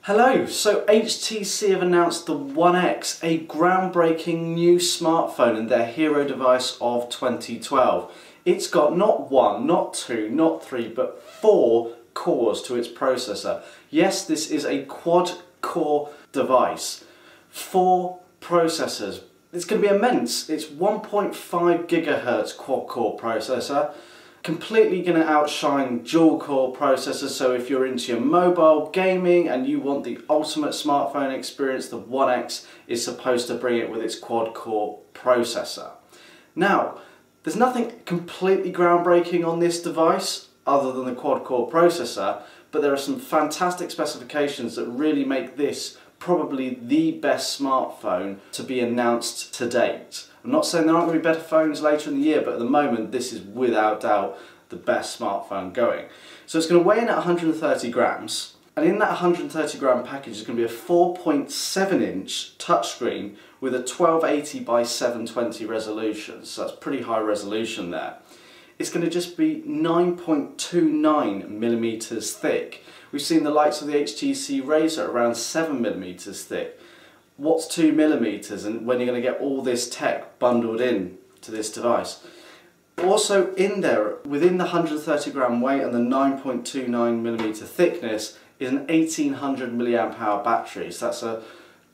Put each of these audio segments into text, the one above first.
Hello, so HTC have announced the One X, a groundbreaking new smartphone and their hero device of 2012. It's got not one, not two, not three, but 4 cores to its processor. Yes, this is a quad-core device. 4 processors. It's going to be immense. It's 1.5 GHz quad-core processor. Completely going to outshine dual-core processors, so if you're into your mobile gaming and you want the ultimate smartphone experience, the One X is supposed to bring it with its quad-core processor. Now, there's nothing completely groundbreaking on this device other than the quad-core processor, but there are some fantastic specifications that really make this probably the best smartphone to be announced to date. I'm not saying there aren't going to be better phones later in the year, but at the moment this is without doubt the best smartphone going. So it's going to weigh in at 130 grams, and in that 130 gram package is going to be a 4.7 inch touchscreen with a 1280 by 720 resolution, so that's pretty high resolution there. It's going to just be 9.29 millimeters thick. We've seen the likes of the HTC Razr around 7 millimeters thick. What's 2 millimeters, and when you're going to get all this tech bundled in to this device? Also in there, within the 130 gram weight and the 9.29 millimeter thickness, is an 1800 milliamp hour battery. So that's a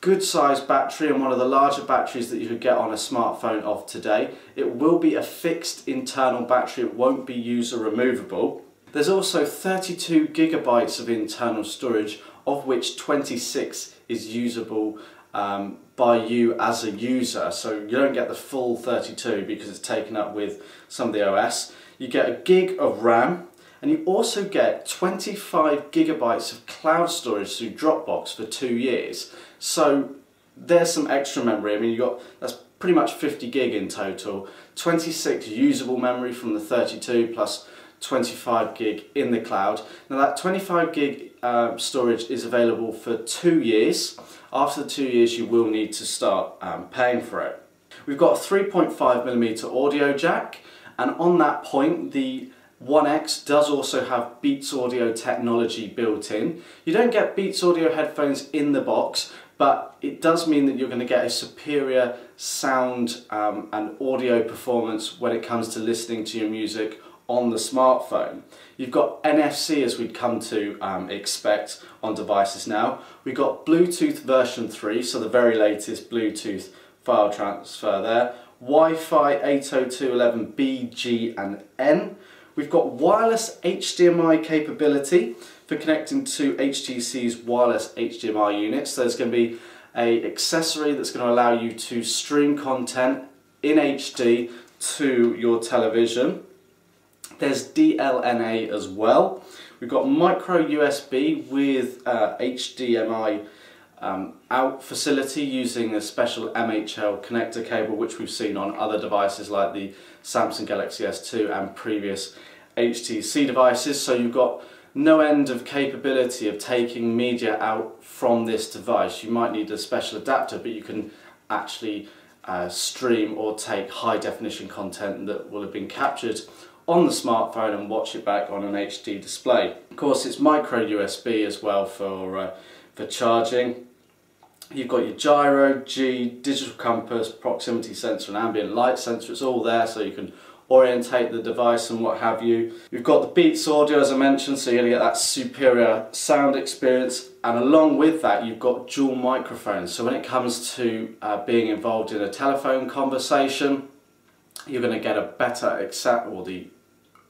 good sized battery and one of the larger batteries that you could get on a smartphone of today. It will be a fixed internal battery, it won't be user removable. There's also 32 gigabytes of internal storage, of which 26 is usable by you as a user, so you don't get the full 32 because it's taken up with some of the OS. You get a gig of RAM, and you also get 25 gigabytes of cloud storage through Dropbox for 2 years. So there's some extra memory. I mean, that's pretty much 50 gig in total. 26 usable memory from the 32 plus 25 gig in the cloud. Now that 25 gig storage is available for 2 years. After the 2 years you will need to start paying for it. We've got a 3.5mm audio jack, and on that point the One X does also have Beats Audio technology built in. You don't get Beats Audio headphones in the box, but it does mean that you're going to get a superior sound and audio performance when it comes to listening to your music on the smartphone. You've got NFC, as we'd come to expect on devices now. We've got Bluetooth version 3, so the very latest Bluetooth file transfer there. Wi-Fi 802.11b, G and N. We've got wireless HDMI capability for connecting to HTC's wireless HDMI units. So there's going to be an accessory that's going to allow you to stream content in HD to your television. There's DLNA as well. We've got micro USB with HDMI out facility using a special MHL connector cable, which we've seen on other devices like the Samsung Galaxy S2 and previous HTC devices. So you've got no end of capability of taking media out from this device. You might need a special adapter, but you can actually stream or take high definition content that will have been captured on the smartphone and watch it back on an HD display. Of course, it's micro USB as well for charging. You've got your gyro, G, digital compass, proximity sensor and ambient light sensor. It's all there so you can orientate the device and what have you. You've got the Beats Audio, as I mentioned, so you're going to get that superior sound experience, and along with that you've got dual microphones. So when it comes to being involved in a telephone conversation, you're going to get a better the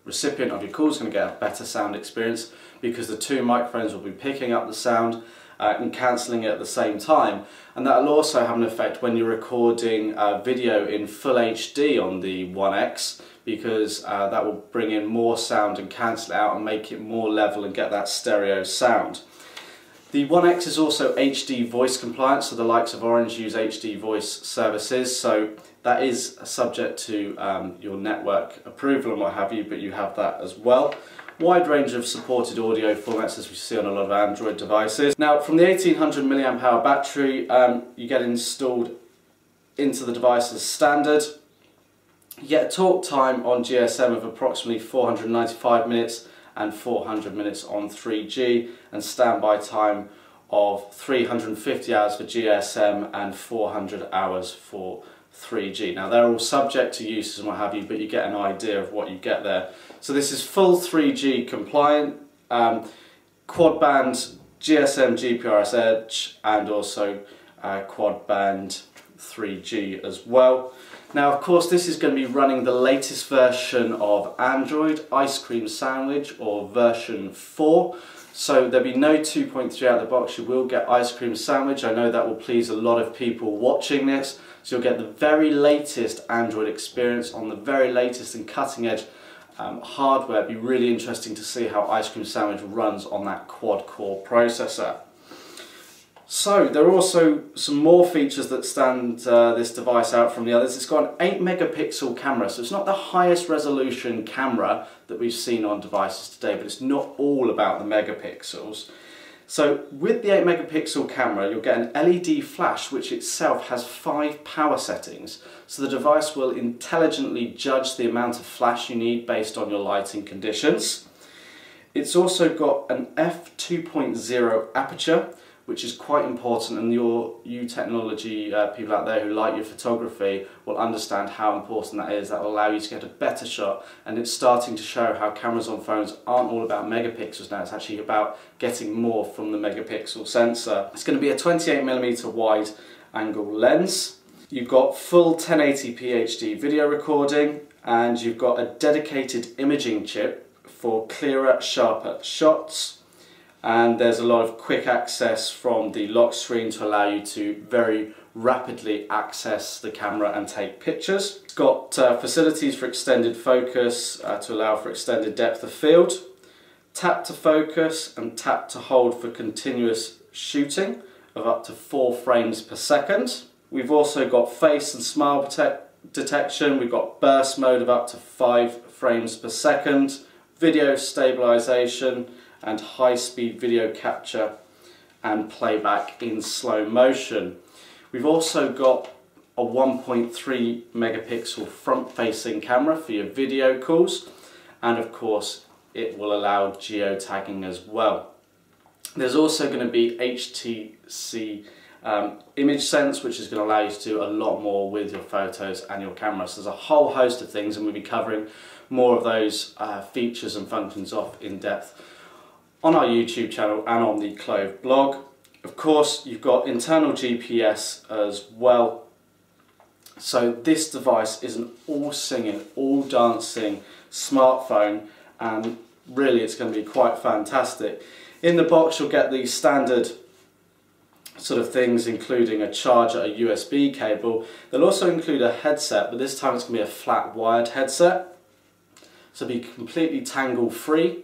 recipient of your call is going to get a better sound experience because the 2 microphones will be picking up the sound and cancelling it at the same time, and that will also have an effect when you're recording video in full HD on the One X, because that will bring in more sound and cancel it out and make it more level and get that stereo sound. The One X is also HD voice compliant, so the likes of Orange use HD voice services, so that is subject to your network approval and what have you, but you have that as well. Wide range of supported audio formats, as we see on a lot of Android devices. Now, from the 1800 milliamp hour battery, you get installed into the device as standard. You get a talk time on GSM of approximately 495 minutes and 400 minutes on 3G, and standby time of 350 hours for GSM and 400 hours for 3G. Now they're all subject to uses and what have you, but you get an idea of what you get there. So this is full 3G compliant, quad band GSM GPRS Edge, and also quad band 3G as well. Now of course this is going to be running the latest version of Android, Ice Cream Sandwich, or version 4. So there'll be no 2.3 out of the box, you will get Ice Cream Sandwich. I know that will please a lot of people watching this. So you'll get the very latest Android experience on the very latest and cutting edge hardware. It'll be really interesting to see how Ice Cream Sandwich runs on that quad-core processor. So there are also some more features that stand this device out from the others. It's got an 8 megapixel camera, so it's not the highest resolution camera that we've seen on devices today, but it's not all about the megapixels. So with the 8 megapixel camera, you'll get an LED flash which itself has 5 power settings. So the device will intelligently judge the amount of flash you need based on your lighting conditions. It's also got an f2.0 aperture, which is quite important, and you technology people out there who like your photography will understand how important that is. That will allow you to get a better shot, and it's starting to show how cameras on phones aren't all about megapixels now, it's actually about getting more from the megapixel sensor. It's going to be a 28mm wide angle lens. You've got full 1080p HD video recording, and you've got a dedicated imaging chip for clearer, sharper shots. And there's a lot of quick access from the lock screen to allow you to very rapidly access the camera and take pictures. It's got facilities for extended focus to allow for extended depth of field, tap to focus and tap to hold for continuous shooting of up to 4 frames per second. We've also got face and smile detection. We've got burst mode of up to 5 frames per second, video stabilization, and high-speed video capture and playback in slow motion. We've also got a 1.3 megapixel front-facing camera for your video calls, and of course it will allow geotagging as well. There's also going to be HTC image sense, which is going to allow you to do a lot more with your photos and your camera. So there's a whole host of things, and we'll be covering more of those features and functions off in depth on our YouTube channel and on the Clove blog. Of course, you've got internal GPS as well. So this device is an all singing, all dancing smartphone, and really it's going to be quite fantastic. In the box you'll get the standard sort of things, including a charger, a USB cable. They'll also include a headset, but this time it's going to be a flat wired headset. So be completely tangle free.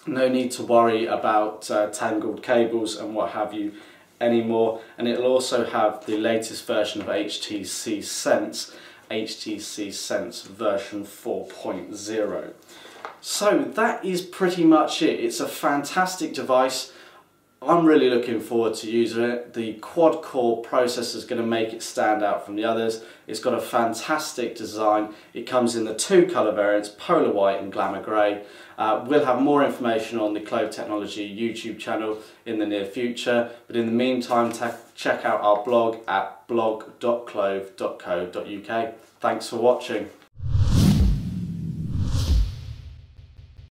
No need to worry about tangled cables and what have you anymore, and it'll also have the latest version of HTC Sense, HTC Sense version 4.0. So that is pretty much it. It's a fantastic device. I'm really looking forward to using it. The quad-core processor is going to make it stand out from the others. It's got a fantastic design. It comes in the 2 colour variants, Polar White and Glamour Grey. We'll have more information on the Clove Technology YouTube channel in the near future, but in the meantime check out our blog at blog.clove.co.uk. Thanks for watching.